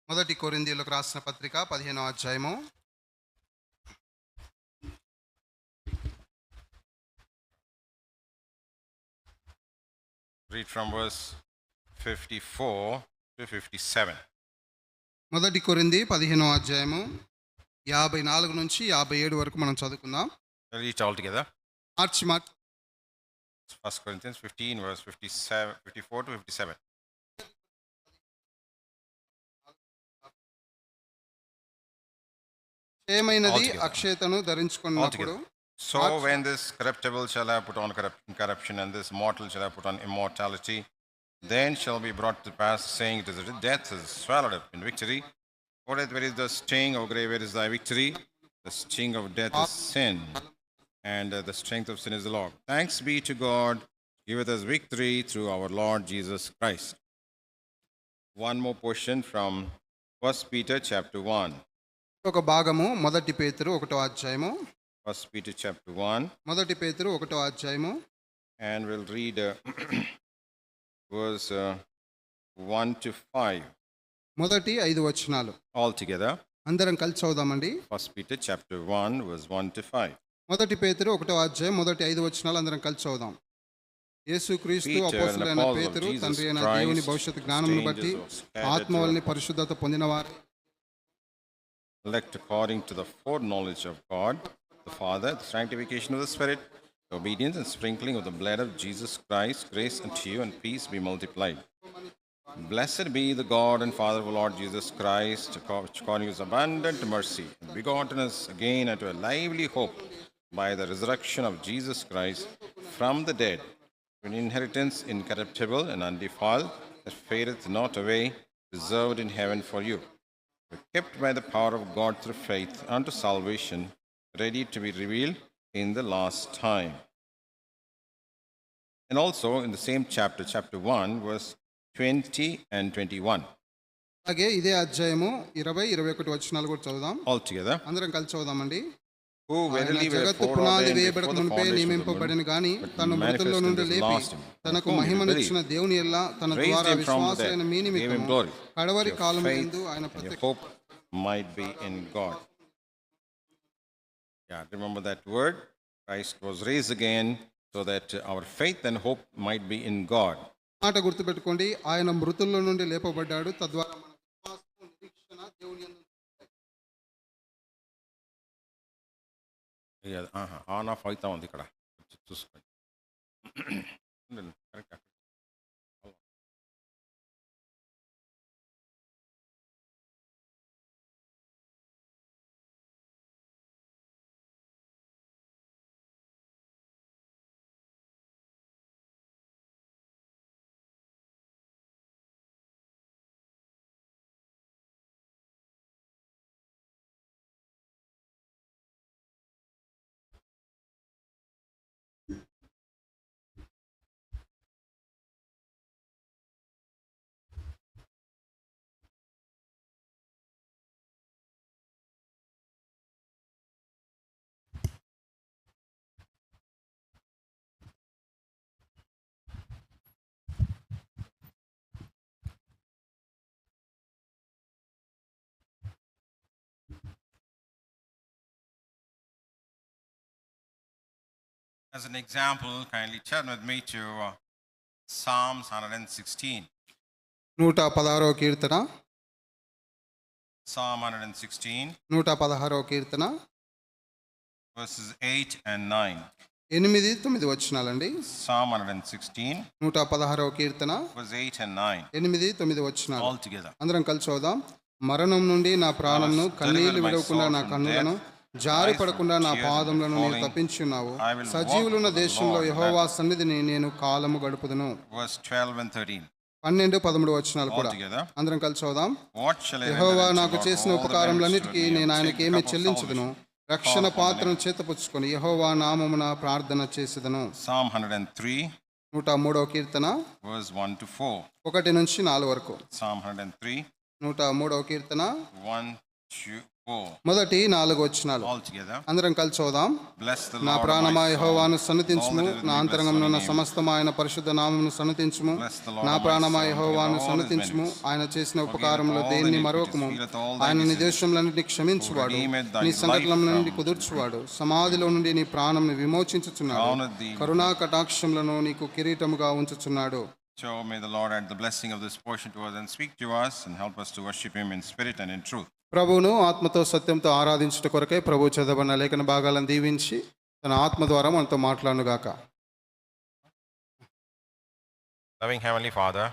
మొదటి కొరింథీయులకు రాసిన పత్రిక 15వ అధ్యాయము. Read from verse 54 to 57. మొదటి కొరింథీ 15వ అధ్యాయము 54 నుంచి 57 వరకు మనం చదువుకుందాం. We'll read all together. March 1 Corinthians 15 verse 54 to 57. క్షయమైనది అక్షయతను ధరించుకున్నప్పుడు So when this corruptible shall have put on corruption, and this mortal shall have put on immortality, then shall be brought to pass, saying, it is written, death is swallowed up in victory. Where is the sting, O grave, where is thy victory? The sting of death is sin, and the strength of sin is the law. Thanks be to God, giveth us victory through our Lord Jesus Christ. One more portion from 1 Peter chapter 1. ఒక భాగము మొదటి పేతురు 1వ అధ్యాయము. 1 Peter chapter 1. మొదటి పేతురు 1వ అధ్యాయము. And we'll read verse 1 to 5. మొదటి 5 వచనాలు All together. అందరం కలిసి చదువుదామండి. 1 Peter chapter 1 verse 1 to 5. మొదటి పేతురు 1వ అధ్యాయం మొదటి 5 వచనాలు అందరం కలిసి చదువుదాం. యేసుక్రీస్తు అపోస్తలుడైన పేతురు, తండ్రి అయిన దేవుని భవిష్యత్తు జ్ఞానమును బట్టి ఆత్మ వలన పరిశుద్ధత పొందినవారు, elect according to the foreknowledge of God the Father, the sanctification of the Spirit, the obedience and sprinkling of the blood of Jesus Christ, grace unto you and peace be multiplied. Blessed be the God and Father of our Lord Jesus Christ, which according to his abundant mercy hath begotten us again unto a lively hope by the resurrection of Jesus Christ from the dead, an inheritance incorruptible and undefiled, that fadeth not away, reserved in heaven for you, kept by the power of God through faith unto salvation, ready to be revealed in the last time. And also in the same chapter, chapter 1, verse 20 and 21. అలాగే ఇదే అధ్యాయము 20-21 వచనాలు కూడా చదువుదాం. All together. అందరం కలిసి చదువుదామండి. Who verily were జగత్తు పునాది వేయబడక మునిపే నియమింపబడిన గాని తన మృతుల్లో నుండి లేపి తనకు మహిమనిచ్చిన దేవుని ఎల్లా తన ద్వారా విశ్వాసులైన మీ నిమిత్తము కడవరి కాలమందు ఆయన ప్రత్యక్ష hope might be in God. Yeah, remember that word. Christ was raised again so that our faith and hope might be in God. మాట గుర్తుపెట్టుకోండి, ఆయన మృతుల్లో నుండి లేపబడ్డాడు, తద్వారా మన విశ్వాసము నిరీక్షణ దేవుని యందు. ఆన్ ఆఫ్ అవుతా ఉంది ఇక్కడ చూసుకోండి. Correct. As an example, kindly turn with me to Psalms 116. 116వ కీర్తన. Psalm 116. 116వ కీర్తన verses 8 and 9. 8-9 వచనాలండి. Psalm 116. 116వ కీర్తన verse 8 and 9. 8-9 వచనాలు. All together. అందరం కలిసి చదువుదాం. మరణం నుండి నా ప్రాణంను, కన్నీళ్లు విడవకుండా నా కన్నులను, జారి పడకుండా నా పాదములను నీవు తప్పించున్నావు. సజీవులున్న దేశంలో యెహోవా సన్నిధిని నేను కాలము గడుపుదును. verse 12 and 13. 12-13 వచనాలు కూడా అందరం కలిసి చదువుదాం. యెహోవా నాకు చేసిన ఉపకారములన్నిటికీ నేను ఆయనకి ఏమి చెల్లించుదును. రక్షణ పాత్రను చేతపుచ్చుకొని యెహోవా నామమున ప్రార్థన చేసేదను. Psalm 103. 103వ Keerthana verse 1 to 4. 1-4 వరకు. Psalm 103. 103వ కీర్తన 1 to 4 మొదటి 4 వచనాలు all together. అందరం కలిసి చదువుదాం. Bless the నా Lord, ప్రాణమా my soul, యెహోవాను all సన్నతించుము, that is నా within me, bless అంతరంగంలో ఉన్న thy name. సమస్తము ఆయన పరిశుద్ధ నామమును సన్నతించుము. Bless the Lord, నా my ప్రాణమా soul, యెహోవాను forget all his సన్నతించుము, benefits. ఆయన చేసిన Forget ఉపకారములో all thy దేన్ని iniquities, మరొకము. forget all thy ఆయన నీ diseases. దేశములన్నిటిని క్షమించువాడు, Who redeemeth thy నీ సంకటముల life నుండి from కుదుర్చువాడు, సమాధిలో నుండి నీ ప్రాణంను విమోచించుచున్నాడు, crowneth thee with కరుణా కటాక్షములను నీకు కిరీటముగా ఉంచుచున్నాడు. So may the Lord add the blessing of this portion to us and speak to us and help us to worship him in spirit and in truth. ప్రభువును ఆత్మతో సత్యంతో ఆరాధించుట కొరకై ప్రభు చదవబడిన లేఖన భాగాలను దీవించి తన ఆత్మ ద్వారా మనతో మాట్లాడుగాక. Loving Heavenly Father,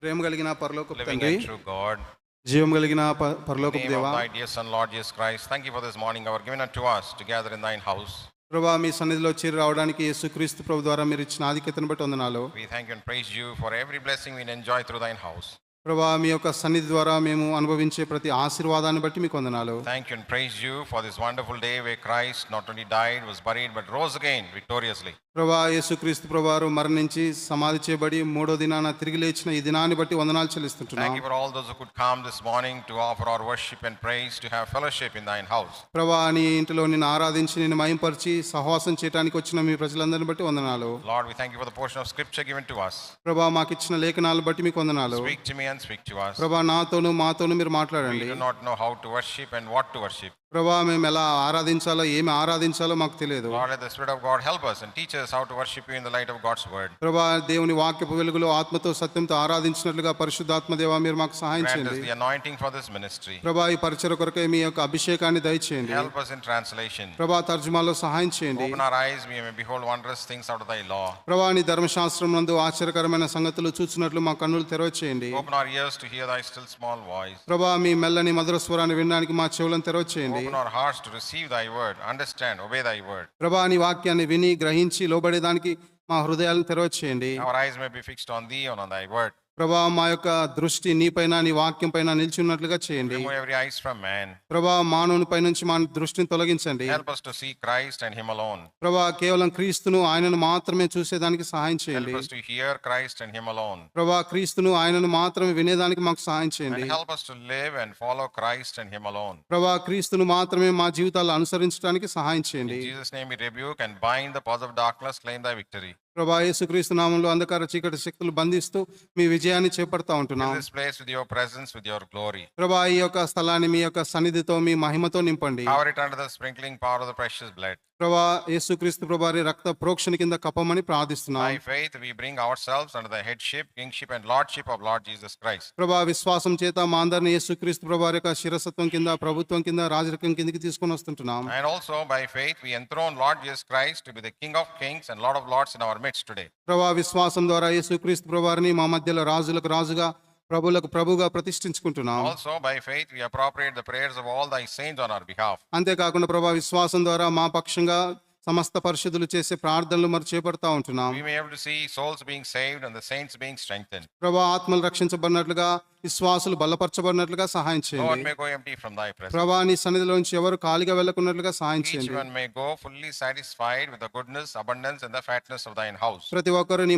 ప్రేమ కలిగిన పరలోకపు living తండ్రి, and true God, జీవం కలిగిన in the పరలోకపు name దేవా, of thy dear Son, Lord Jesus Christ, thank you for this morning hour given unto us to gather in thine house. ప్రభా మీ సన్నిధిలో చేరి రావడానికి యేసుక్రీస్తు ప్రభు ద్వారా మీరు ఇచ్చిన ఆధిక్యతను బట్టి వందనాలు. We thank you and praise you for every blessing we enjoy through thine house. ప్రభా మీ యొక్క సన్నిధి ద్వారా మేము అనుభవించే ప్రతి ఆశీర్వాదాన్ని బట్టి మీకు వందనాలు. Thank you and praise you for this wonderful day where Christ not only died, was buried, but rose again victoriously. ప్రభా యేసుక్రీస్తు ప్రభువారు మరణించి సమాధి చేయబడి మూడో దినాన తిరిగి లేచిన ఈ దినాన్ని బట్టి వందనాలు చెల్లిస్తుంటున్నాం. Thank you for all those who could come this morning to offer our worship and praise, to have fellowship in thine house. ప్రభా నీ ఇంటిలో నిన్ను ఆరాధించి నిన్ను మహింపరిచి సహవాసం చేయడానికి వచ్చిన మీ ప్రజలందరిని బట్టి వందనాలు. Lord, we thank you for the portion of scripture given to us. ప్రభా మాకు ఇచ్చిన లేఖనాలను బట్టి మీకు వందనాలు. Speak to me and speak to us. ప్రభా నాతోను మాతోను మీరు We మాట్లాడండి. do not know how to worship and what to worship. ప్రభా మేము ఎలా ఆరాధించాలో ఏమి ఆరాధించాలో మాకు తెలియదు. Lord, let the Spirit of God help us and teach us how to worship you in the light of God's word. ప్రభా దేవుని వాక్యపు వెలుగులో ఆత్మతో సత్యంతో ఆరాధించినట్లుగా పరిశుద్ధాత్మ దేవా మీరు మాకు సహాయం Grant us చేయండి. the anointing for this ministry. ప్రభా ఈ పరిచయ కొరకై మీ యొక్క అభిషేకాన్ని దయచేయండి. Help us in translation. ప్రభా తర్జుమాలో సహాయం చేయండి. Open our eyes, we may behold wondrous things out of thy law. ప్రభా నీ ధర్మశాస్త్రం నందు ఆశ్చర్యకరమైన సంగతులు చూచినట్లు మా కన్నులు తెరవచేయండి. Open our ears to hear thy still small voice. ప్రభా మీ మెల్లని మధుర స్వరాన్ని వినడానికి మా చెవులను తెరవచేయండి. Open our hearts to receive thy word, understand, obey thy word. ప్రభా నీ వాక్యాన్ని విని గ్రహించి లోబడేదానికి మా హృదయాలను తెరవచేయండి. Our eyes may be fixed on thee and on thy word. ప్రభా మా యొక్క దృష్టి నీపైన నీ వాక్యం పైన నిలిచి ఉన్నట్లుగా చేయండి. Remove every eyes from man. ప్రభా మానవుని పై నుంచి మా దృష్టిని తొలగించండి. Help us to see Christ and him alone. ప్రభా కేవలం క్రీస్తును ఆయనను మాత్రమే చూసేదానికి సహాయం చేయండి. Help us to hear Christ and him alone. ప్రభా క్రీస్తును ఆయనను మాత్రమే వినేదానికి మాకు సహాయం చేయండి. And help us to live and follow Christ and him alone. ప్రభా క్రీస్తును మాత్రమే మా జీవితాల్లో అనుసరించడానికి సహాయం In చేయండి. Jesus' name we rebuke and bind the powers of darkness, claim thy victory. ప్రభా యేసుక్రీస్తు నామంలో అంధకార చీకటి శక్తులు బంధిస్తూ మీ విజయాన్ని చేపడతా ఉంటున్నాం. Fill this place with your presence, with your glory. ప్రభా ఈ యొక్క స్థలాన్ని మీ యొక్క సన్నిధితో మీ మహిమతో నింపండి. Cover it under the sprinkling power of the precious blood. ప్రభా యేసుక్రీస్తు ప్రభువారి రక్త ప్రోక్షణ కింద కప్పమని ప్రార్థిస్తున్నాం. By faith we bring ourselves under the headship, kingship and lordship of Lord Jesus Christ. ప్రభా విశ్వాసం చేత మా అందరిని యేసుక్రీస్తు ప్రభువారి యొక్క శిరసత్వం కింద ప్రభుత్వం కింద రాజరికం కిందకి తీసుకొని వస్తుంటున్నాం. And also by faith we enthrone Lord Jesus Christ to be the King of kings and Lord of lords in our midst today. ప్రభా విశ్వాసం ద్వారా యేసుక్రీస్తు ప్రభువారిని మా మధ్యలో రాజులకు రాజుగా ప్రభువులకు ప్రభుగా ప్రతిష్ఠించుకుంటున్నాం. Also by faith we appropriate the prayers of all thy saints on our behalf. అంతేకాకుండా ప్రభా విశ్వాసం ద్వారా మా పక్షంగా సమస్త పరిశుద్ధులు చేసే ప్రార్థనలు మరి చేపడతా ఉంటున్నాం. We may be able to see souls being saved and the saints being strengthened. ప్రభా ఆత్మలు రక్షించబడినట్లుగా విశ్వాసులు బలపరచబడినట్లుగా సహాయం No one చేయండి. may go empty from thy presence. ప్రభా నీ సన్నిధిలోంచి ఎవరు ఖాళీగా వెళ్ళకున్నట్లుగా సహాయం Each చేయండి. one may go fully satisfied with the goodness, abundance and the fatness of thine house. ప్రతి ఒక్కరు నీ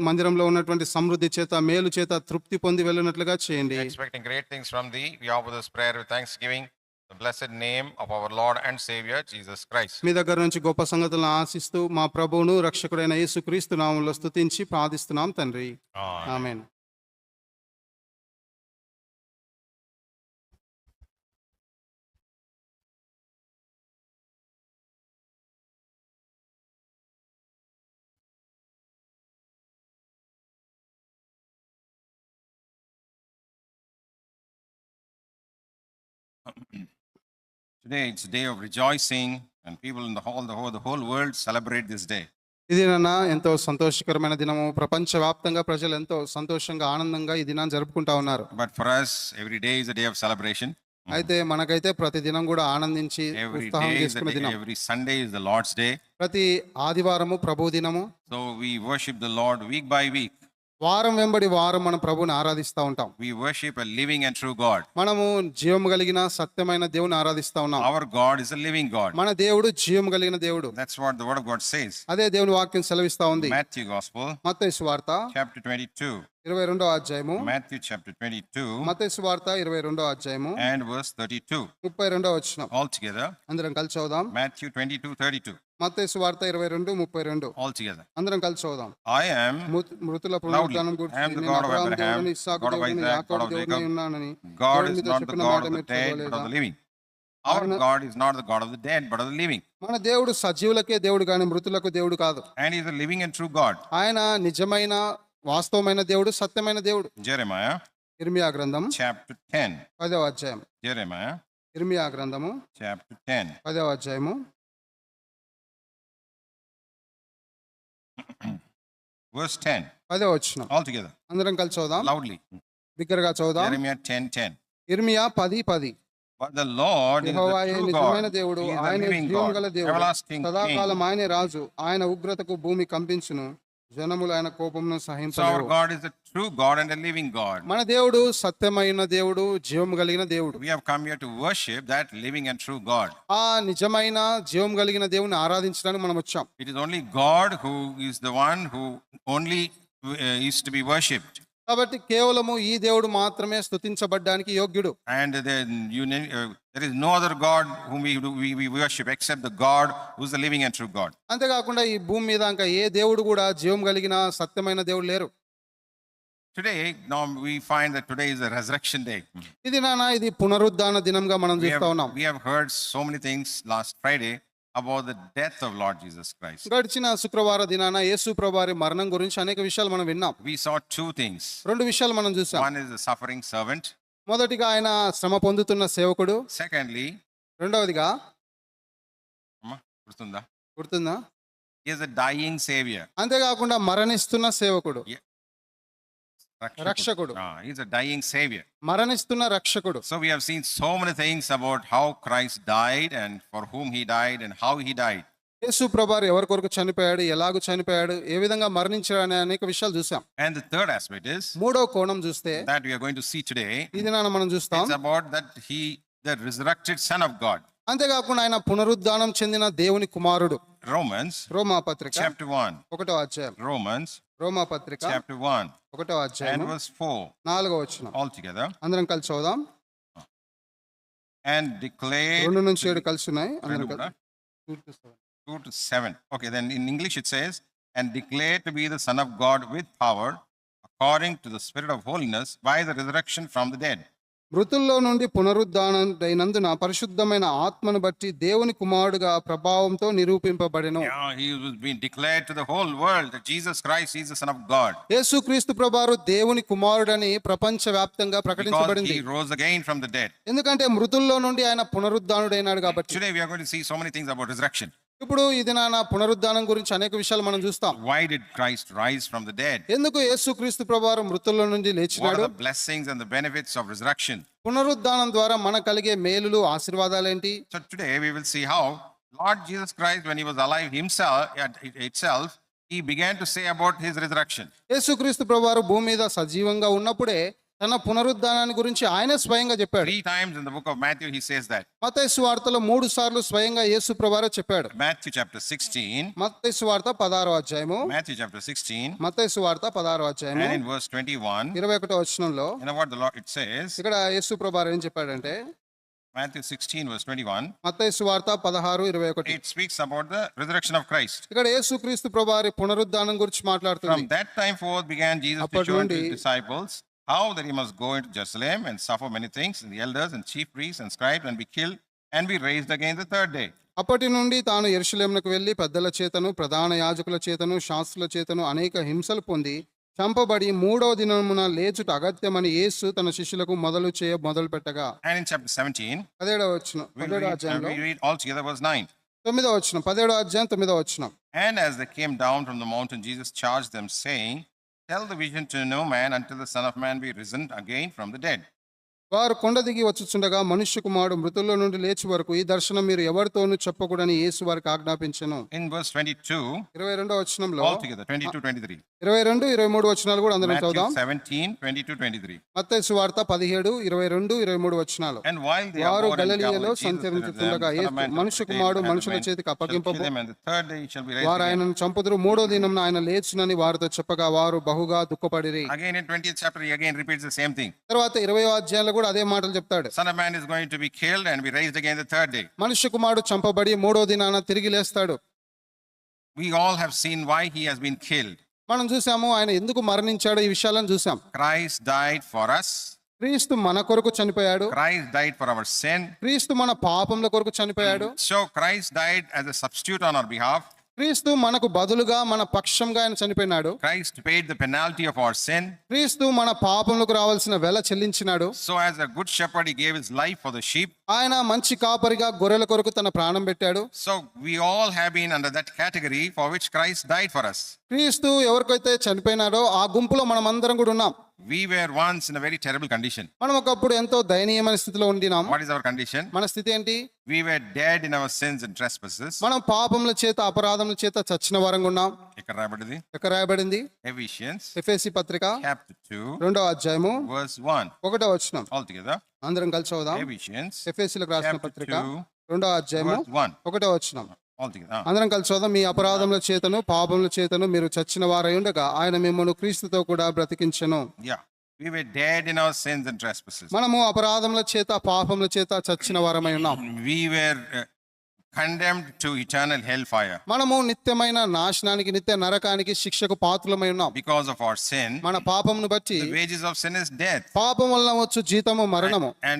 మందిరంలో ఉన్నటువంటి సమృద్ధి చేత మేలు చేత తృప్తి పొంది వెళ్ళినట్లుగా చేయండి. Expecting great things from thee, we offer this prayer with thanksgiving, the blessed name of our Lord and Savior Jesus Christ. మీ దగ్గర నుంచి గొప్ప సంగతులను ఆశిస్తూ మా ప్రభువును రక్షకుడైన యేసుక్రీస్తు నామములో స్తుతించి ప్రార్థిస్తున్నాం తండ్రి. ఆమేన్. Today it's a day of rejoicing and people in the whole world celebrate this day. ఇది నాన్న ఎంతో సంతోషకరమైన దినము. ప్రపంచవ్యాప్తంగా ప్రజలు ఎంతో సంతోషంగా ఆనందంగా ఈ దినాన్ని జరుపుకుంటా ఉన్నారు. But for us, every day is a day of celebration. అయితే మనకైతే ప్రతి దినం కూడా ఆనందించి Every ఉత్సాహం day is a చేసుకునే day, దినం. every Sunday is the Lord's day. ప్రతి ఆదివారము ప్రభు దినము. So we worship the Lord week by week. వారం వెంబడి వారం మనం ప్రభువుని ఆరాధిస్తూ ఉంటాం. We worship a living and true God. మనము జీవము కలిగిన సత్యమైన దేవుని ఆరాధిస్తా ఉన్నాం. Our God is a living God. మన దేవుడు జీవము కలిగిన దేవుడు. That's what the word of God says. అదే దేవుని వాక్యం సెలవిస్తా ఉంది. Matthew Gospel, మత్తయి సువార్త chapter 22. 22వ అధ్యాయము. Matthew chapter 22 మత్తయి సువార్త 22వ అధ్యాయము and verse 32. 32వ వచనం. Altogether, అందరం కలిసి చదువుదాం. Matthew 22:32. మత్తయి సువార్త 22:32. Altogether. అందరం కలిసి చదువుదాం. I am మృతుల పునరుద్ధానం గురించి I am the నేను God of అబ్రహాము Abraham, దేవుడని, ఇస్సాకు God of దేవుడని, Isaac, యాకోబు God of దేవుడని Jacob. ఉన్నానని God దేవుడు is మీతో not the చెప్పిన God మాట of the మీరు dead, but చదవలేదా? of the living. Our God is not the God of the dead, but of the living. మన దేవుడు సజీవులకే దేవుడు కానీ మృతులకు దేవుడు కాదు. And he is a living and true God. ఆయన నిజమైన వాస్తవమైన దేవుడు, సత్యమైన దేవుడు. Jeremiah ఇర్మియా గ్రంథం chapter 10. 10వ అధ్యాయం. Jeremiah ఇర్మియా గ్రంథము chapter 10. 10వ అధ్యాయము Verse 10. 10వ వచనం. Altogether. అందరం కలిసి చదువుదాం. Loudly. బిగ్గరగా చదువుదాం. Jeremiah 10:10. ఇర్మియా 10:10. But the Lord is యెహోవాయే the true నిజమైన God. దేవుడు, He is the ఆయన living జీవం God, గల దేవుడు, everlasting King. సదాకాలం ఆయనే రాజు. ఆయన ఉగ్రతకు భూమి కంపించును, జనములు ఆయన కోపమును So our సహించలేరు. God is a true God and a living God. మన దేవుడు సత్యమైన దేవుడు, జీవం కలిగిన దేవుడు. We have come here to worship that living and true God. ఆ నిజమైన జీవం కలిగిన దేవుని ఆరాధించడానికి మనం వచ్చాం. It is only God who is the one who only is to be worshipped. కాబట్టి కేవలము ఈ దేవుడు మాత్రమే స్తుతించబడ్డానికి యోగ్యుడు. And then there is no other God whom we worship except the God who is the living and true God. అంతేకాకుండా ఈ భూమి మీద ఇంకా ఏ దేవుడు కూడా జీవం కలిగిన సత్యమైన దేవుడు లేరు. Today, now we find that today is a resurrection day. ఇది పునరుద్ధాన దినంగా మనం చూస్తా ఉన్నాం. We have heard so many things last Friday about the death of Lord Jesus Christ. గడిచిన శుక్రవార దినాన యేసు ప్రభువారి మరణం గురించి అనేక విషయాలు మనం విన్నాం. We saw two things. రెండు విషయాలు మనం చూసాం. One is the suffering servant. మొదటిగా ఆయన శ్రమ పొందుతున్న సేవకుడు. Secondly, రెండవదిగా గుర్తుందా, he is a dying savior. అంతేకాకుండా మరణిస్తున్న సేవకుడు, రక్షకుడు. He is a dying savior. మరణిస్తున్న రక్షకుడు. So we have seen so many things about how Christ died and for whom he died and how he died. యేసు ప్రభువారు ఎవరి కొరకు చనిపోయాడు, ఎలాగూ చనిపోయాడు, ఏ విధంగా మరణించాడు అనే అనేక విషయాలు చూసాం. And the third aspect is మూడో కోణం చూస్తే that we are going to see today. ఈ దినాన మనం చూస్తాం. It's about that he, the resurrected Son of God. అంతేకాకుండా ఆయన పునరుద్ధానం చెందిన దేవుని కుమారుడు. రోమా పత్రిక chapter 1. 1వ అధ్యాయం. రోమా పత్రిక chapter 1 1వ అధ్యాయం and verse 4. 4వ వచనం. Altogether. అందరం కలిసి చదువుదాం. And declared 2 నుంచి 7 కలిసి ఉన్నాయి. అందరం కలిసి 2 to 7. Okay, then in English it says, and declared to be the Son of God with power, according to the Spirit of holiness, by the resurrection from the dead. మృతుల్లో నుండి పునరుద్ధానమైనందున పరిశుద్ధమైన ఆత్మను బట్టి దేవుని కుమారుడుగా ప్రభావంతో నిరూపింపబడెను. He was being declared to the whole world that Jesus Christ is the Son of God. యేసుక్రీస్తు ప్రభువారు దేవుని కుమారుడని ప్రపంచవ్యాప్తంగా ప్రకటించబడింది. He rose again from the dead. ఎందుకంటే మృతుల్లో నుండి ఆయన పునరుద్ధానుడైనాడు కాబట్టి. Today we are going to see so many things about resurrection. ఇప్పుడు ఈ దినాన పునరుద్ధానం గురించి అనేక విషయాలు మనం చూస్తాం. Why did Christ rise from the dead? ఎందుకు యేసుక్రీస్తు ప్రభువారు మృతుల్లో నుండి లేచినాడు? What are the blessings and the benefits of resurrection? పునరుద్ధానం ద్వారా మనకు కలిగే మేలులు, ఆశీర్వాదాలు ఏంటి? So today we will see how Lord Jesus Christ, when he was alive itself, he began to say about his resurrection. యేసుక్రీస్తు ప్రభువారు భూమి మీద సజీవంగా ఉన్నప్పుడే తన పునరుద్ధానాన్ని గురించి ఆయన స్వయంగా చెప్పాడు. 3 times in the book of Matthew he says that. మత్తయి సువార్తలో 3 సార్లు స్వయంగా యేసు ప్రభువారు చెప్పాడు. Matthew chapter 16. మత్తయి సువార్త 16వ అధ్యాయము. Matthew chapter 16. మత్తయి సువార్త 16వ అధ్యాయము. And in verse 21. 21వ వచనంలో You know what the Lord it says? ఇక్కడ యేసు ప్రభువారు ఏం చెప్పాడంటే Matthew 16 verse 21. మత్తయి సువార్త 16:21. It speaks about the resurrection of Christ. ఇక్కడ యేసుక్రీస్తు ప్రభువారి పునరుద్ధానం గురించి మాట్లాడుతుంది. From that time forth began Jesus to show to his disciples how that he must go into Jerusalem and suffer many things, and the elders and chief priests and scribes, and be killed and be raised again the third day. అప్పటి నుండి తాను యెరూషలేమునకు వెళ్లి పెద్దల చేతను, ప్రధాన యాజకుల చేతను, శాస్త్రుల చేతను అనేక హింసలు పొంది చంపబడి 3వ దినమున లేచుట అగత్యమని యేసు తన శిష్యులకు మొదలు పెట్టగా. And in chapter 17 17వ వచనం, 17వ అధ్యాయంలో we read all together verse 9. 9వ వచనం, 17వ అధ్యాయం 9వ వచనం. And as they came down from the mountain, Jesus charged them, saying, tell the vision to no man until the Son of Man be risen again from the dead. వారు కొండ దిగి వచ్చుచుండగా మనుష్య కుమారుడు మృతుల్లో నుండి లేచి వరకు ఈ దర్శనం మీరు ఎవరితోనూ చెప్పకూడని యేసు వారికి ఆజ్ఞాపించెను. In verse 22, 22వ వచనంలో altogether, 22, 23. 22, 23 వచనాలు కూడా అందరం Matthew చదువుదాం. 17, 22, 23. మత్తయి సువార్త 17, 22, 23 వచనాలు. And while they వారు abode in గలిలయలో Galilee, Jesus said unto them, సంచరించుతుండగా "The Son of Man shall మనుష్య be betrayed కుమారుడు into మనుషుల hands of చేతికి men, shall అప్పగింపబో kill him, and the third day he shall be raised వారు again." ఆయనను చంపుదురు, 3వ దినం ఆయన లేచునని వారితో చెప్పగా వారు బహుగా దుఃఖపడిరి. Again in 20th chapter, he again repeats the same thing. తర్వాత 20వ అధ్యాయంలో కూడా అదే మాటలు చెప్తాడు. Son of Man is going to be killed and be raised again the third day. మనుష్య కుమారుడు చంపబడి 3వ దినాన తిరిగి లేస్తాడు. We all have seen why he has been killed. మనం చూసాము ఆయన ఎందుకు మరణించాడో ఈ విషయాలను చూసాం. Christ died for us. క్రీస్తు మన కొరకు చనిపోయాడు. Christ died for our sin. క్రీస్తు మన పాపముల కొరకు చనిపోయాడు. So Christ died as a substitute on our behalf. క్రీస్తు మనకు బదులుగా మన పక్షంగా ఆయన చనిపోయినాడు. Christ paid the penalty of our sin. క్రీస్తు మన పాపములకు రావాల్సిన వెల చెల్లించినాడు. So as a good shepherd, he gave his life for the sheep. ఆయన మంచి కాపరిగా గొర్రెల కొరకు తన ప్రాణం పెట్టాడు. So we all have been under that category for which Christ died for us. క్రీస్తు ఎవరికైతే చనిపోయినాడో ఆ గుంపులో మనం అందరం కూడా ఉన్నాం. We were once in a very terrible condition. మనం ఒకప్పుడు ఎంతో దయనీయమైన స్థితిలో ఉండినాం. What is our condition? మన స్థితి ఏంటి? We were dead in our sins and trespasses. మనం పాపముల చేత అపరాధముల చేత చచ్చిన వారంగా ఉన్నాం. ఇక్కడ రాయబడింది. ఎక్కడ రాయబడింది? Ephesians ఎఫెసీ పత్రిక chapter 2 2వ అధ్యాయము verse 1. 1వ వచనం. Altogether, అందరం కలిసి చదువుదాం. Ephesians ఎఫెసీలకు రాసిన chapter పత్రిక 2 2వ అధ్యాయము verse 1. 1వ వచనం. Altogether. అందరం కలిసి చదువుదాం. మీ అపరాధముల చేతను పాపముల చేతను మీరు చచ్చిన వారై ఉండగా ఆయన మిమ్మల్ని క్రీస్తుతో కూడా బ్రతికించెను. Yeah. We were dead in our sins and trespasses. మనము అపరాధముల చేత పాపముల చేత చచ్చిన వారమై ఉన్నాం. We were condemned to eternal hellfire మనము నిత్యమైన నాశనానికి, నిత్య నరకానికి శిక్షకు పాత్రులమై ఉన్నాం. because of our sin. మన పాపమును బట్టి The wages of sin is death. పాపం వలన వచ్చు జీతము మరణము. And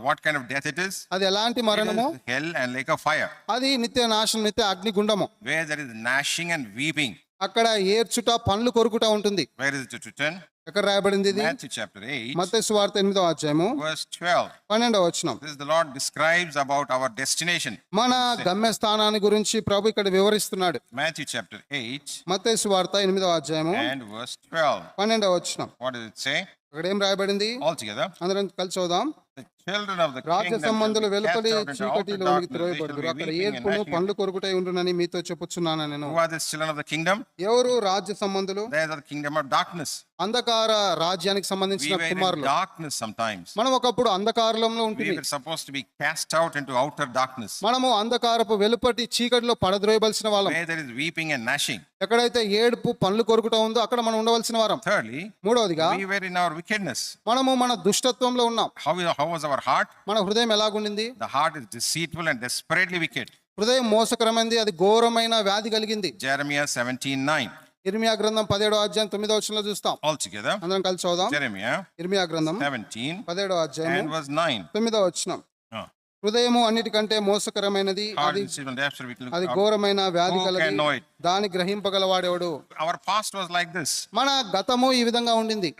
what kind of death it is? అది ఎలాంటి It మరణము? is hell and lake of fire, అది నిత్య నాశనం, నిత్య అగ్నిగుండము. where there is gnashing and weeping. అక్కడ ఏడ్చుట, పండ్లు కొరుకుట ఉంటుంది. Where is it written? ఎక్కడ రాయబడింది ఇది? Matthew chapter 8 మత్తయి సువార్త 8వ అధ్యాయము verse 12. 12వ వచనం. This is the Lord describes about our destination. మన గమ్యస్థానాన్ని గురించి ప్రభు ఇక్కడ వివరిస్తున్నాడు. Matthew chapter 8 మత్తయి సువార్త 8వ అధ్యాయము and verse 12. 12వ వచనం. What does it say? అక్కడ ఏం రాయబడింది? Altogether, అందరం కలిసి చదువుదాం. the children of the రాజ్య kingdom shall సంబంధులు be cast వెలుపలి out into outer చీకటిలోనికి darkness. They త్రోయబడుదురు. shall అక్కడ be weeping and ఏడ్పును gnashing of పండ్లు కొరుకుటై ఉండునని మీతో చెప్పుచున్నాను నేను. Who are the children of the kingdom? ఎవరు రాజ్య సంబంధులు? They are the kingdom of darkness. అంధకార రాజ్యానికి We సంబంధించిన were in కుమారులు. darkness sometimes. మనం ఒకప్పుడు అంధకారంలో We ఉంటుంది. were supposed to be cast out into outer darkness, మనము అంధకారపు వెలుపటి చీకటిలో పడద్రోయవలసిన వాళ్ళం. where there is weeping and gnashing. ఎక్కడైతే ఏడుపు, పండ్లు కొరుకుట ఉందో అక్కడ మనం ఉండవలసిన వారం. Thirdly, మూడవదిగా we were in our wickedness. మనము మన దుష్టత్వంలో ఉన్నాం. How was our heart? మన హృదయం ఎలాగుండింది? The heart is deceitful and desperately wicked. హృదయం మోసకరమైంది, అది ఘోరమైన వ్యాధి కలిగింది. Jeremiah 17:9. ఇర్మియా గ్రంథం 17వ అధ్యాయం 9వ వచనంలో చూస్తాం. Altogether, అందరం కలిసి చదువుదాం. Jeremiah ఇర్మియా గ్రంథం 17 17వ అధ్యాయం and verse 9. 9వ వచనం. Ah. హృదయము అన్నిటికంటే మోసకరమైనది, Heart అది is deceitful and desperately wicked. అది ఘోరమైన వ్యాధి Who కలది, can know it? దాని గ్రహింపగలవాడెవడు? Our past was like this. మన గతము ఈ విధంగా ఉండింది.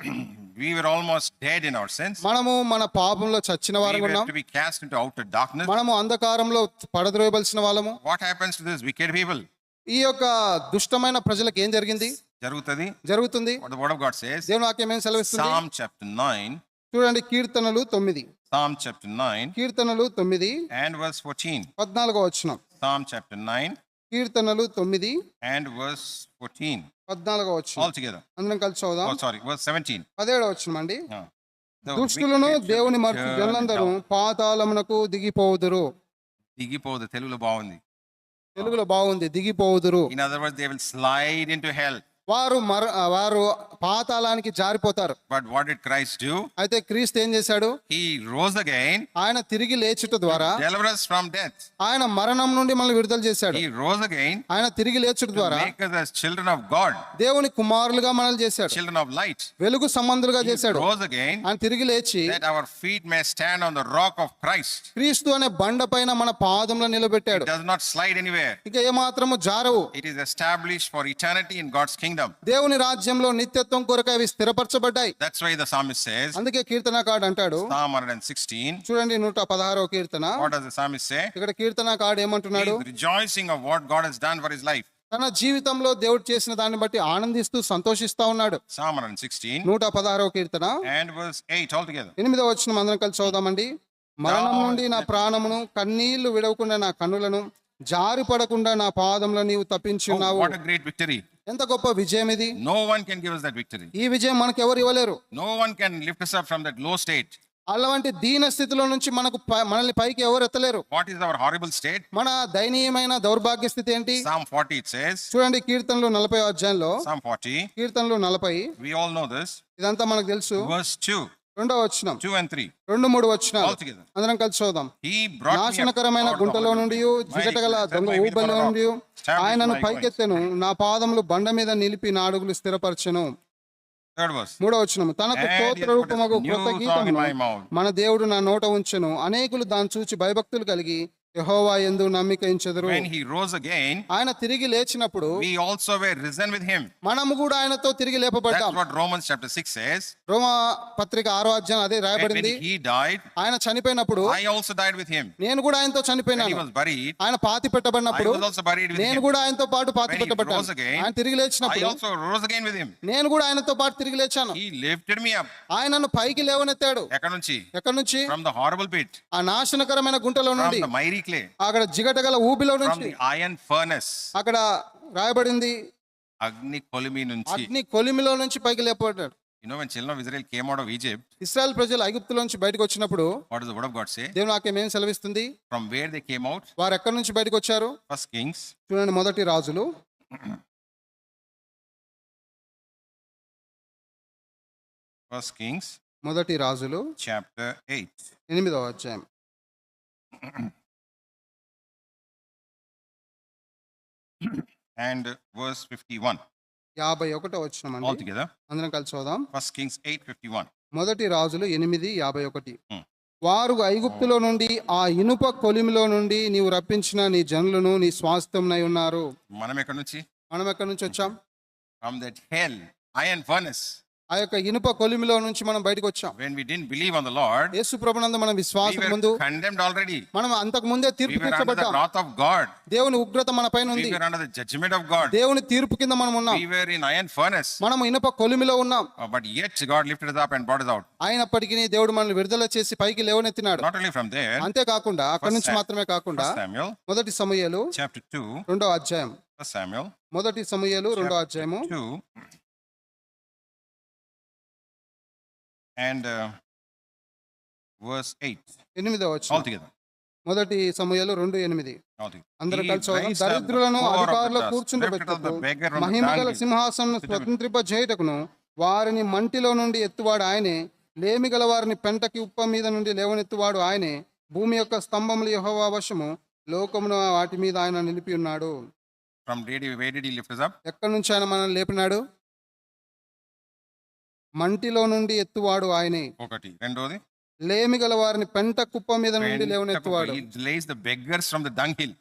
We were almost dead in our sins. మనము మన పాపంలో చచ్చిన We వారంగా were ఉన్నాం. to be cast into outer darkness. మనము అంధకారంలో పడద్రోయవలసిన వాళ్ళము. What happens to this wicked people? ఈ యొక్క దుష్టమైన ప్రజలకు ఏం జరిగింది? జరుగుతుంది. What the word of God says. దేవుని వాక్యం ఏం సెలవిస్తుంది? Psalm chapter 9. చూడండి, కీర్తనలు 9. Psalm chapter 9 కీర్తనలు 9 and verse 14. 14వ వచనం. Psalm chapter 9 కీర్తనలు 9 and verse 14. 14వ వచనం. Altogether. అందరం కలిసి చదువుదాం. Oh, sorry, verse 17. 17వ వచనం అండి. The దుష్టులను wicked shall దేవుని be మర్చి turned జనులందరూ down. పాతాళమునకు దిగిపోవుదురు. దిగిపోదు తెలుగులో బాగుంది. తెలుగులో బాగుంది, దిగిపోవుదురు. In other words, they will slide into hell. వారు పాతాళానికి జారిపోతారు. But what did Christ do? అయితే క్రీస్తు ఏం చేశాడు? He rose again. ఆయన తిరిగి లేచుట ద్వారా Deliver us from death. ఆయన మరణం నుండి మనల్ని విడుదల చేశాడు. He rose again. ఆయన తిరిగి లేచుట To ద్వారా make us as children of God. దేవుని కుమారులుగా మనల్ని చేశాడు. Children of light. వెలుగు సంబంధులుగా He చేశాడు. rose again. ఆయన తిరిగి లేచి That our feet may stand on the rock of Christ. క్రీస్తు అనే బండ పైన మన పాదములను నిలబెట్టాడు. It does not slide anywhere. ఇంకా ఏమాత్రము జారవు. It is established for eternity in God's kingdom. దేవుని రాజ్యంలో నిత్యత్వం కొరకు అవి స్థిరపరచబడ్డాయి. That's why the psalmist says. అందుకే కీర్తనకారుడు అంటాడు, Psalm 116. చూడండి 116వ కీర్తన. What does the psalmist say? ఇక్కడ కీర్తనకారుడు ఏమంటున్నాడు? He is rejoicing of what God has done for his life. తన జీవితంలో దేవుడు చేసిన దాన్ని బట్టి ఆనందిస్తూ సంతోషిస్తా ఉన్నాడు. Psalm 116 116వ కీర్తన and verse 8 altogether. 8వ వచనం అందరం కలిసి చదువుదామండి. మరణం నుండి నా ప్రాణమును, కన్నీళ్లు విడవకుండా నా కన్నులను, జారి పడకుండా నా పాదములను నీవు తప్పించి Oh, ఉన్నావు. what a great victory. ఎంత గొప్ప విజయం ఇది. No one can give us that victory. ఈ విజయం మనకు ఎవరు ఇవ్వలేరు. No one can lift us up from that low state. అలాంటి దీన స్థితిలో నుంచి మనల్ని పైకి ఎవరు ఎత్తలేరు. What is our horrible state? మన దయనీయమైన దౌర్భాగ్య స్థితి ఏంటి? Psalm 40 it says. చూడండి కీర్తనలు 40వ అధ్యాయంలో, Psalm 40. కీర్తనలు 40, We all know this. ఇదంతా మనకు తెలుసు. Verse 2, 2వ వచనం, 2 and 3 2, 3 వచనాలు altogether. అందరం కలిసి చూద్దాం. He brought me up నాశనకరమైన out of the గుంటలో horrible నుండి, pit. జిగటగల Mighty దొంగ God, ఊబిలో my నుండి Establish ఆయనను my పైకెత్తెను, నా పాదములు బండ మీద నిలిపి నా అడుగులు స్థిరపరచెను. Third verse. 3వ వచనం, తనకు And he has స్తోత్ర put a రూపమగు new క్రొత్త song in గీతమును my mouth. మన దేవుడు నా నోట ఉంచెను. అనేకులు దాన్ని చూచి భయభక్తులు కలిగి యెహోవా యందు నమ్మిక ఉంచెదరు. When he rose again, ఆయన తిరిగి లేచినప్పుడు we also were risen with him. మనము కూడా ఆయనతో తిరిగి That's లేపబడ్డాం. what Romans chapter 6 says. రోమా పత్రిక 6వ అధ్యాయం అదే And రాయబడింది. when he died, ఆయన చనిపోయినప్పుడు I also died with him. నేను కూడా ఆయనతో When he చనిపోయినాను. was buried, ఆయన పాతి I పెట్టబడినప్పుడు was also buried with నేను him. కూడా ఆయనతో పాటు పాతి When he పెట్టబడ్డాను. rose again, ఆయన తిరిగి I లేచినప్పుడు also rose again with him. నేను కూడా ఆయనతో పాటు తిరిగి లేచాను. He lifted me up. ఆయన నన్ను పైకి లేవనెత్తాడు. ఎక్కడి నుంచి? ఎక్కడి నుంచి? From the horrible pit, ఆ నాశనకరమైన గుంటలో from నుండి, the miry clay, అక్కడ జిగటగల ఊబిలో from నుంచి. the iron furnace, అక్కడ రాయబడింది అగ్ని కొలిమి నుంచి. అగ్ని కొలిమిలో నుంచి పైకి లేపబడ్డాడు. You know, when children of Israel came out of Egypt, Israel ప్రజలు ఐగుప్తులో నుంచి బయటకు వచ్చినప్పుడు what does the word of God say? దేవుని వాక్యం ఏం సెలవిస్తుంది? From where they came out? వారు ఎక్కడి నుంచి బయటకు వచ్చారు? First Kings, చూడండి, మొదటి రాజులు, First Kings, మొదటి రాజులు chapter 8. 8వ అధ్యాయం. And verse 51 51వ వచనం అండి. altogether. అందరం కలిసి చూద్దాం. First Kings 8:51. మొదటి రాజులు 8:51. Hmm. వారు ఐగుప్తులో నుండి, ఆ ఇనుప కొలిమిలో నుండి నీవు రప్పించిన నీ జనులను నీ స్వాస్థ్యంనై ఉన్నారు. మనం ఎక్కడి నుంచి? మనం ఎక్కడి నుంచి వచ్చాం? From that hell, iron furnace. ఆ యొక్క ఇనుప కొలిమిలో నుంచి మనం బయటకు వచ్చాం. When we didn't believe on the Lord, యేసు ప్రభునందు మనం we విశ్వాసం were ముందు condemned already. మనం అంతకు ముందే We తీర్పు were under the తీర్చబడ్డాం. wrath of God. దేవుని ఉగ్రత మన పైన ఉంది. We were under the judgment of God. దేవుని తీర్పు కింద మనం ఉన్నాం. We were in iron furnace. మనం ఇనుప కొలిమిలో ఉన్నాం. But yet God lifted us up and brought us out. అయినప్పటికీ దేవుడు మనల్ని విడుదల చేసి పైకి లేవనెత్తినాడు. Not only from there, అంతేకాకుండా అక్కడి నుంచి మాత్రమే కాకుండా First Samuel, మొదటి సమూయేలు chapter 2, 2వ అధ్యాయం. First Samuel, మొదటి సమూయేలు 2వ అధ్యాయము 2, and verse 8 8వ వచనం. altogether. మొదటి సమూయేలు 2:8. Altogether. అందరూ He కలిసి చదువుదాం. raised up the దరిద్రులను poor of the అధికారులు dust, కూర్చుండబెట్టుటకు, lifted up the beggar from the మహిమగల dunghill. సింహాసనం స్వతంత్రింపజేయుటకును వారిని మంటిలో నుండి ఎత్తువాడు ఆయనే. లేమి గల వారిని పెంటకి ఉప్ప మీద నుండి లేవనెత్తువాడు ఆయనే. భూమి యొక్క స్తంభములు యెహోవా వశము, లోకమును వాటి మీద ఆయన నిలిపి ఉన్నాడు. From where did he lift us up? ఎక్కడి నుంచి ఆయన మనల్ని లేపినాడు? మంటిలో నుండి ఎత్తువాడు ఆయనే. ఒకటి. రెండోది, లేమి గల వారిని పెంట కుప్ప మీద నుండి లేవనెత్తువాడు. he raised the beggars from the dunghill.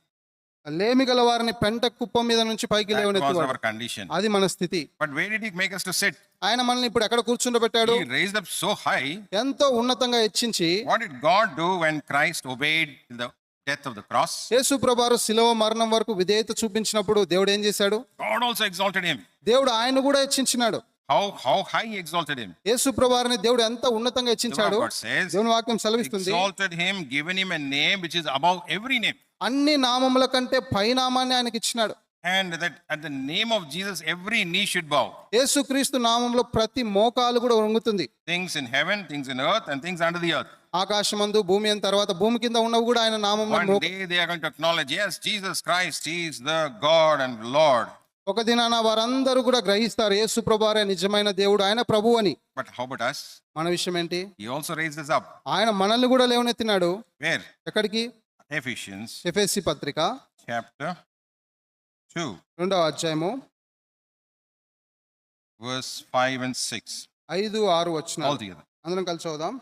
లేమి గల వారిని పెంట కుప్ప మీద నుంచి పైకి That was లేవనెత్తువాడు. our condition. అది మన స్థితి. But where did he make us to sit? ఆయన మనల్ని ఇప్పుడు ఎక్కడ కూర్చుండబెట్టాడు? He raised up so high. ఎంతో ఉన్నతంగా హెచ్చించి. What did God do when Christ obeyed the death of the cross? యేసు ప్రభువారు శిలువ మరణం వరకు విధేయత చూపించినప్పుడు దేవుడు ఏం చేశాడు? God also exalted him. దేవుడు ఆయన కూడా హెచ్చించినాడు. How high he exalted him? యేసు ప్రభువారిని దేవుడు ఎంత ఉన్నతంగా The word హెచ్చించాడు. of God says, దేవుని వాక్యం సెలవిస్తుంది, exalted him, given him a name which is above every name. అన్ని నామముల కంటే పై నామాన్ని ఆయనకి ఇచ్చినాడు. And that at the name of Jesus, every knee should bow. యేసుక్రీస్తు నామంలో ప్రతి మోకాలు కూడా వంగుతుంది. Things in heaven, things in earth, and things under the earth. ఆకాశమందు, భూమి అయిన తర్వాత భూమి కింద ఉన్నవి కూడా ఆయన నామంలో One day they are going to acknowledge, yes, Jesus Christ, he is the God and Lord. ఒక దినాన వారందరూ కూడా గ్రహిస్తారు, యేసు ప్రభువారే నిజమైన దేవుడు, ఆయన ప్రభువు అని. But how about us? మన విషయం ఏంటి? He also raised us up. ఆయన మనల్ని కూడా లేవనెత్తినాడు. Where? ఎక్కడికి? Ephesians ఎఫెసీ పత్రిక chapter 2, 2వ అధ్యాయము verse 5 and 6 5, 6 వచనాలు altogether. అందరం కలిసి చదువుదాం.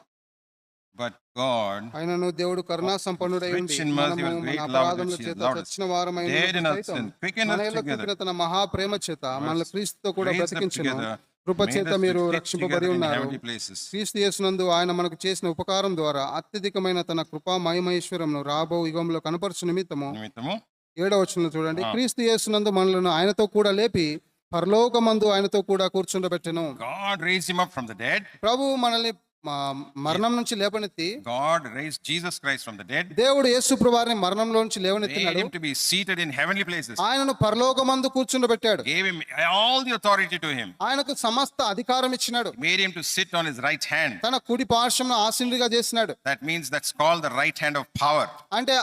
But God, ఆయనను దేవుడు కరుణా సంపన్నుడై ఉండి, rich in mercy, మనము with great మన love అపరాధముల which he చేత has loved us, చచ్చిన వారమై dead in our సైతం sin, quickened us మన యేళ్ళ together, చూపిన తన మహాప్రేమ చేత మనల్ని క్రీస్తుతో కూడా raised up బ్రతికించును. together, కృప made చేత us మీరు to sit రక్షింపబడి together in ఉన్నారు. heavenly places. క్రీస్తు యేసునందు ఆయన మనకు చేసిన ఉపకారం ద్వారా అత్యధికమైన తన కృపా మహిమైశ్వరమును రాబో యుగంలో కనపరచు నిమిత్తము నిమిత్తము 7వ వచనంలో చూడండి, క్రీస్తు యేసునందు మనలను ఆయనతో కూడా లేపి పరలోకమందు ఆయనతో కూడా కూర్చుండబెట్టెను. God raised him up from the dead. ప్రభువు మనల్ని మరణం నుంచి లేవనెత్తి, God raised Jesus Christ from the dead. దేవుడు యేసు ప్రభువారిని మరణంలో నుంచి Made లేవనెత్తినాడు. him to be seated in heavenly places. ఆయనను పరలోకమందు కూర్చుండబెట్టాడు. Gave him all the authority to him. ఆయనకు సమస్త అధికారం ఇచ్చినాడు. Made him to sit on his right hand. తన కుడి పార్శ్వమున ఆసీనుడిగా చేసినాడు. That means that's called the right hand of power. అంటే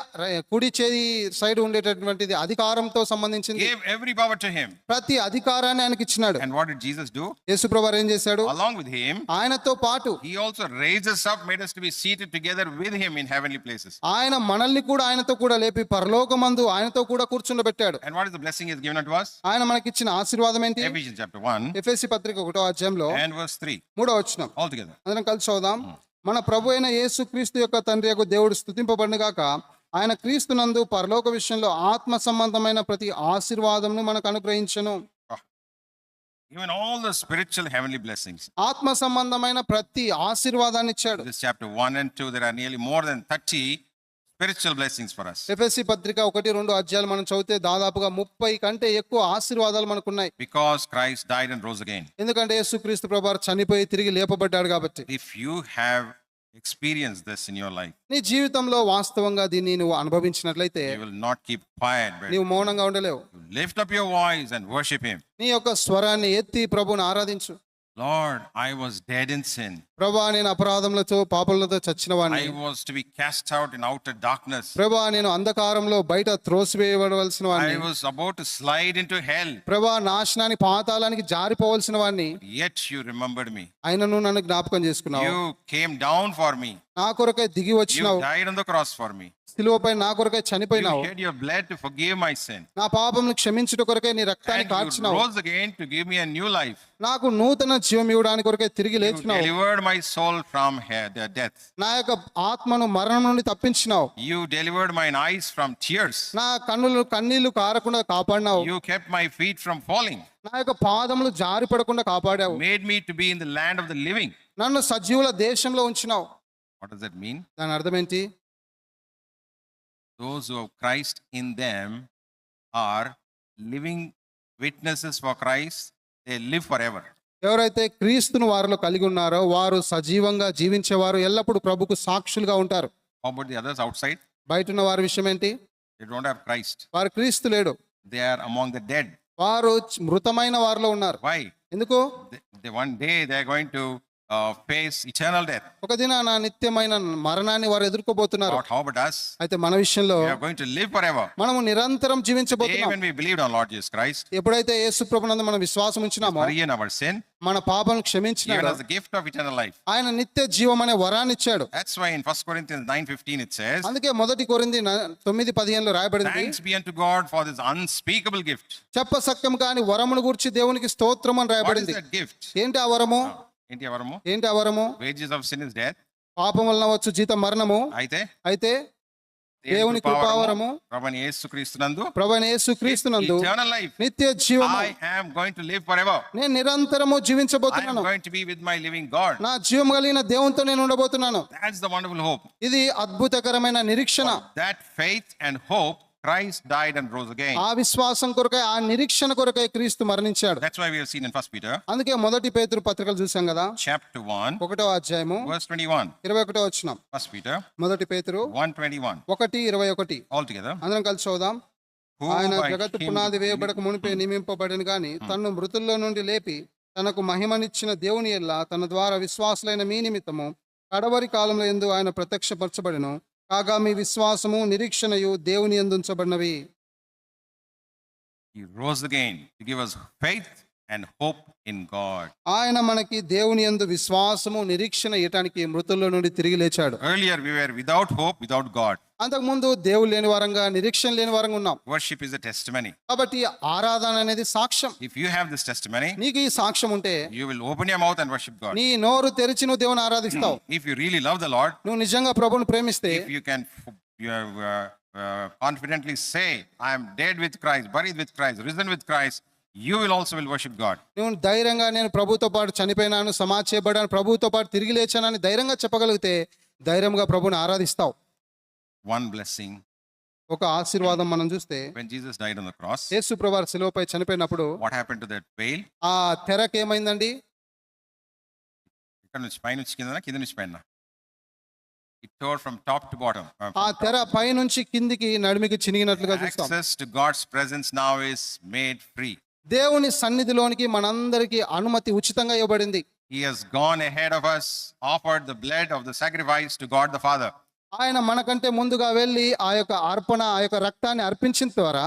కుడి చేయి సైడ్ ఉండేటటువంటిది అధికారంతో సంబంధించింది. Gave every power to him. ప్రతి అధికారాన్ని ఆయనకి ఇచ్చినాడు. And what did Jesus do? యేసు ప్రభువారు ఏం చేశాడు? Along with him, ఆయనతో పాటు he also raised us up, made us to be seated together with him in heavenly places. ఆయన మనల్ని కూడా ఆయనతో కూడా లేపి పరలోకమందు ఆయనతో కూడా కూర్చుండబెట్టాడు. And what is the blessing he has given unto us? ఆయన మనకిచ్చిన ఆశీర్వాదం ఏంటి? Ephesians chapter 1 ఎఫెసీ పత్రిక 1వ అధ్యాయంలో and verse 3. 3వ వచనం All together. అందరం కలిసి చదువుదాం. మన ప్రభు అయిన యేసు క్రీస్తు యొక్క తండ్రి యొక్క దేవుడు స్తుతింపబడును గాక. ఆయన క్రీస్తునందు పరలోక విషయంలో ఆత్మ సంబంధమైన ప్రతి ఆశీర్వాదంను మనకు అనుగ్రహించెను. Given all the spiritual heavenly blessings. ఆత్మ సంబంధమైన ప్రతి ఆశీర్వాదాన్ని ఇచ్చాడు. This chapter 1 and 2, there are nearly more than 30 spiritual blessings for us. ఎఫెసీ పత్రిక 1-2 అధ్యాయాలు మనం చదివితే దాదాపుగా 30 కంటే ఎక్కువ ఆశీర్వాదాలు మనకున్నాయి. Because Christ died and rose again. ఎందుకంటే యేసుక్రీస్తు ప్రభువారు చనిపోయి తిరిగి లేపబడ్డాడు కాబట్టి. If you have experienced this in your life, నీ జీవితంలో వాస్తవంగా దీన్ని నువ్వు అనుభవించినట్లయితే you will not keep quiet, but నీవు మౌనంగా ఉండలేవు. you lift up your voice and worship him. నీ యొక్క స్వరాన్ని ఎత్తి ప్రభువుని ఆరాధించు. Lord, I was dead in sin. ప్రభువా, నేను అపరాధములతో పాపములతో చచ్చిన వాడిని. I was to be cast out in outer darkness. ప్రభువా, నేను అంధకారంలో బయట త్రోసివేయబడవలసిన వాడిని. I was about to slide into hell. ప్రభువా, నాశనానికి పాతాళానికి జారిపోవలసిన వాడిని. Yet you remembered me. అయినను నన్ను జ్ఞాపకం చేసుకున్నావు. You came down for me. నా కొరకై దిగి You వచ్చినావు. died on the cross for me. సిలువపై నా కొరకై You చనిపోయినావు. shed your blood to forgive my sin. నా పాపమును క్షమించుట కొరకై నీ రక్తాన్ని And you కార్చినావు. rose again to give me a new life. నాకు నూతన జీవం ఇవ్వడానికి కొరకై తిరిగి You లేచినావు. delivered my soul from death. నా యొక్క ఆత్మను మరణం నుండి తప్పించినావు. You delivered mine eyes from tears. నా కన్నీళ్లు కారకుండా కాపాడినావు. You kept my feet from falling. నా యొక్క పాదములు జారిపడకుండా కాపాడావు. Made me to be in the land of the living. నన్ను సజీవుల దేశంలో ఉంచినావు. What does that mean? దాని అర్థం ఏంటి? Those who have Christ in them are living witnesses for Christ. They live forever. ఎవరైతే క్రీస్తును వారిలో కలిగి ఉన్నారో వారు సజీవంగా జీవించేవారు, ఎల్లప్పుడూ ప్రభుకు సాక్షులుగా ఉంటారు. How about the others outside? బయట ఉన్న వారి విషయం ఏంటి? They don't have Christ. వారు క్రీస్తు లేడు. They are among the dead. వారు మృతమైన వారిలో ఉన్నారు. Why? ఎందుకు? One day they are going to face eternal death. ఒక దినాన నిత్యమైన మరణాన్ని వారు ఎదుర్కోబోతున్నారు. How about us? అయితే మన విషయంలో We are going to live forever. మనము నిరంతరం Day జీవించబోతున్నాం. when we believed on Lord Jesus Christ, ఎప్పుడైతే యేసు ప్రభునందు మనం విశ్వాసం ఉంచినామో, forgiven our sin, మన పాపను given క్షమించినాడు. us the gift of eternal life. ఆయన నిత్య జీవం అనే వరాన్ని ఇచ్చాడు. That's why in 1 Corinthians 9:15 it says, అందుకే 1 కొరింథీ 9:15 రాయబడింది, thanks be unto God for this unspeakable gift. చెప్పసక్కం కాని వరమును గురించి దేవునికి స్తోత్రం అని What is రాయబడింది. that gift? ఏంటి ఆ వరము? ఏంటి ఎవరము? ఏంటి ఆ వరము? Wages of sin is death. పాపం వలన వచ్చు జీతం మరణము. అయితే దేవుని కృపావరము ప్రభువైన యేసుక్రీస్తునందు ప్రభువైన యేసుక్రీస్తునందు eternal life. నిత్య జీవము. I am going to live forever. నేను నిరంతరము I am జీవించబోతున్నాను. going to be with my living God. నా జీవం కలిగిన దేవునితో నేను ఉండబోతున్నాను. That's the wonderful hope. ఇది అద్భుతకరమైన నిరీక్షణ. That faith and hope, Christ died and rose again. ఆ విశ్వాసం కొరకై, ఆ నిరీక్షణ కొరకై క్రీస్తు మరణించాడు. That's why we have seen in 1 Peter అందుకే 1 పేతురు పత్రికలు చూసాం కదా, chapter 1 1వ అధ్యాయము verse 21. 21వ వచనం. 1 Peter 1 పేతురు 1:21. 1:21. All together. అందరం కలిసి చదువుదాం. Who ఆయన by జగత్తు him పునాది వేయబడక మునిపే నియమింపబడిన గాని తన్ను మృతుల్లో నుండి లేపి తనకు మహిమనిచ్చిన దేవుని ఎల్లా తన ద్వారా విశ్వాసులైన మీ నిమిత్తము కడవరి కాలంలో యందు ఆయన ప్రత్యక్షపరచబడెను. కాగా మీ విశ్వాసము నిరీక్షణయు దేవుని యందు ఉంచబడినవి. He rose again to give us faith and hope in God. ఆయన మనకి దేవుని యందు విశ్వాసము నిరీక్షణ ఇయటానికి మృతుల్లో నుండి తిరిగి లేచాడు. Earlier we were without hope, without God. అంతకుముందు దేవుడు లేని వారంగా, నిరీక్షణ లేని వారంగా ఉన్నాం. Worship is a testimony. కాబట్టి ఆరాధన అనేది సాక్ష్యం. If you have this testimony, నీకు ఈ సాక్ష్యం ఉంటే you will open your mouth and worship God. నీ నోరు తెరిచి నువ్వు దేవుని ఆరాధిస్తావు. If you really love the Lord, నువ్వు నిజంగా ప్రభువుని ప్రేమిస్తే, if you can confidently say, I am dead with Christ, buried with Christ, risen with Christ, you will also worship God. నువ్వు ధైర్యంగా నేను ప్రభువుతో పాటు చనిపోయినాను, సమాధి చేయబడ్డాను, ప్రభువుతో పాటు తిరిగి లేచానని ధైర్యంగా చెప్పగలిగితే ధైర్యంగా ప్రభువుని ఆరాధిస్తావు. One blessing ఒక ఆశీర్వాదం మనం చూస్తే when Jesus died on the cross, యేసు ప్రభువారు శిలువపై చనిపోయినప్పుడు what happened to that veil? ఆ తెరకి ఏమైందండి? ఇక్కడ నుంచి పై నుంచి కింద కింద నుంచి పైన. It tore from top to bottom. ఆ తెర పై నుంచి కిందికి నడిమికి చినిగినట్లుగా చూస్తాం. Access to God's presence now is made free. దేవుని సన్నిధిలోనికి మనందరికీ అనుమతి ఉచితంగా ఇవ్వబడింది. He has gone ahead of us, offered the blood of the sacrifice to God the Father. ఆయన మనకంటే ముందుగా వెళ్ళి ఆ యొక్క అర్పణ ఆ యొక్క రక్తాన్ని అర్పించిన ద్వారా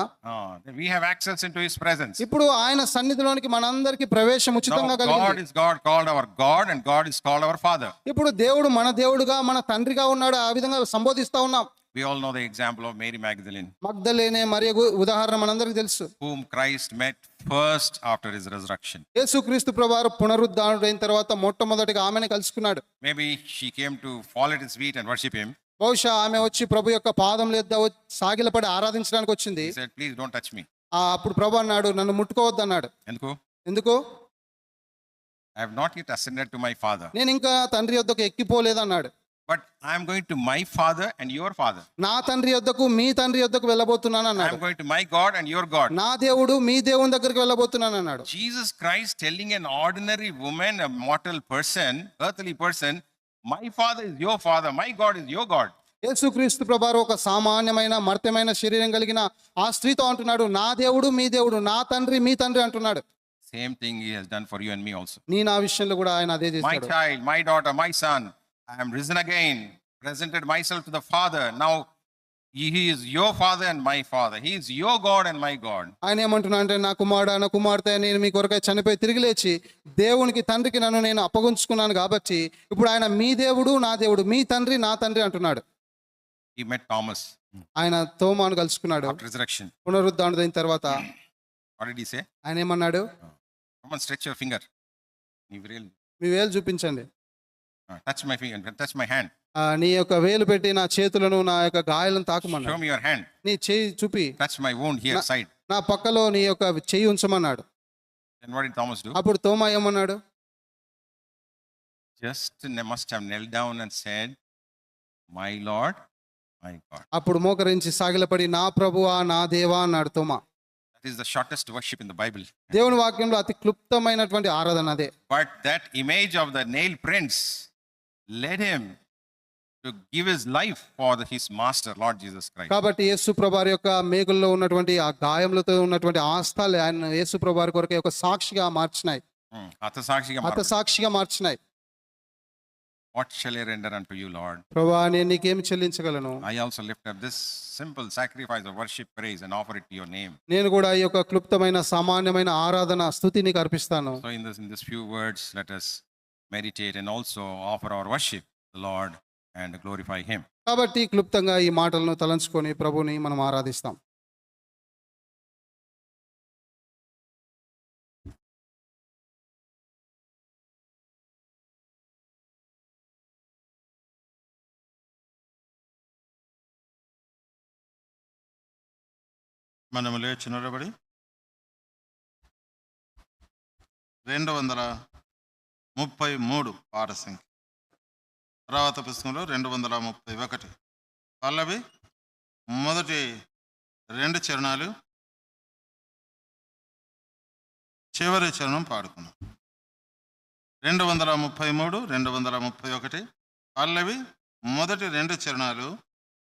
We have access into His presence. ఇప్పుడు ఆయన సన్నిధిలోనికి మనందరికీ ప్రవేశం ఉచితంగా Now, God కలిగింది. is God called our God and God is called our Father. ఇప్పుడు దేవుడు మన దేవుడుగా మన తండ్రిగా ఉన్నాడు. ఆ విధంగా సంబోధిస్తా ఉన్నాం. We all know the example of Mary Magdalene, మగ్దలేనే మరియు ఉదాహరణ మనందరికీ తెలుసు. whom Christ met first after His resurrection. యేసుక్రీస్తు ప్రభువారు పునరుద్ధానుడైన తర్వాత మొట్టమొదటిగా ఆమెను కలుసుకున్నాడు. Maybe she came to fall at His feet and worship Him. బహుశా ఆమె వచ్చి ప్రభు యొక్క పాదం లేదా సాగిలపడి ఆరాధించడానికి వచ్చింది. He said, please don't touch me. అప్పుడు ప్రభు అన్నాడు, నన్ను ముట్టుకోవద్దు అన్నాడు. ఎందుకు? I have not yet ascended to my Father. నేను ఇంకా తండ్రి యొద్దకు ఎక్కిపోలేదు అన్నాడు. But I am going to my Father and your Father. నా తండ్రి యొద్దకు మీ తండ్రి యొద్దకు వెళ్ళబోతున్నాను I అన్నాడు. am going to my God and your God. నా దేవుడు మీ దేవుని దగ్గరికి వెళ్ళబోతున్నాను అన్నాడు. Jesus Christ telling an ordinary woman, a mortal person, earthly person, my Father is your Father, my God is your God. యేసుక్రీస్తు ప్రభువారు ఒక సామాన్యమైన మర్త్యమైన శరీరం కలిగిన ఆ స్త్రీతో అంటున్నాడు, నా దేవుడు మీ దేవుడు, నా తండ్రి మీ తండ్రి అంటున్నాడు. Same thing He has done for you and me also. నీ నా విషయంలో కూడా ఆయన అదే My చేశాడు. child, my daughter, my son, I am risen again, presented myself to the Father. Now He is your Father and my Father. He is your God and my God. ఆయన ఏమంటున్నా అంటే, నా కుమారుడు నా కుమార్తె నేను మీ కొరకై చనిపోయి తిరిగి లేచి దేవునికి తండ్రికి నన్ను నేను అప్పగించుకున్నాను కాబట్టి ఇప్పుడు ఆయన మీ దేవుడు నా దేవుడు, మీ తండ్రి నా తండ్రి అంటున్నాడు. He met Thomas ఆయన తోమాను కలుసుకున్నాడు after resurrection. పునరుద్ధానుడైన తర్వాత. What did He say? ఆయన ఏమన్నాడు? Come on, stretch your finger. మీ వేలు చూపించండి. Touch my finger, touch my hand. నీ యొక్క వేలు పెట్టి నా చేతులను నా యొక్క గాయాలను Show తాకమన్నాడు. me your hand. నీ చెయ్యి చూపి Touch my wound here, side. నా పక్కలో నీ యొక్క చెయ్యి ఉంచమన్నాడు. Then what did Thomas do? అప్పుడు తోమా ఏమన్నాడు? Just must have knelt down and said, my Lord, my God. అప్పుడు మోకరించి సాగిలపడి నా ప్రభువా నా దేవా అన్నాడు తోమా. That is the shortest worship in the Bible. దేవుని వాక్యంలో అతి క్లుప్తమైనటువంటి ఆరాధన అదే. But that image of the nail prints led him to give his life for his master, Lord Jesus Christ. కాబట్టి యేసు ప్రభువారి యొక్క మేకుల్లో ఉన్నటువంటి ఆ గాయములతో ఉన్నటువంటి ఆస్థాలు ఆయన యేసు ప్రభువారి కొరకు ఒక సాక్షిగా మార్చినాయి. హతసాక్షిగా మార్చినాయి. What shall I render unto you, Lord? ప్రభువా నేను నీకేమి చెల్లించగలను? I also lift up this simple sacrifice of worship, praise and offer it to your name. నేను కూడా ఈ యొక్క క్లుప్తమైన సామాన్యమైన ఆరాధన స్తుతి నీకు అర్పిస్తాను. So in this few words let us meditate and also offer our worship to the Lord and glorify Him. కాబట్టి క్లుప్తంగా ఈ మాటలను తలంచుకొని ప్రభుని మనం ఆరాధిస్తాం. మనము లేచి నిలబడి 233 పాట సంఖ్య తర్వాత పుస్తకంలో 231 పల్లవి మొదటి 2 చరణాలు చివరి చరణం పాడుకున్నాం. 233 231 పల్లవి మొదటి 2 చరణాలు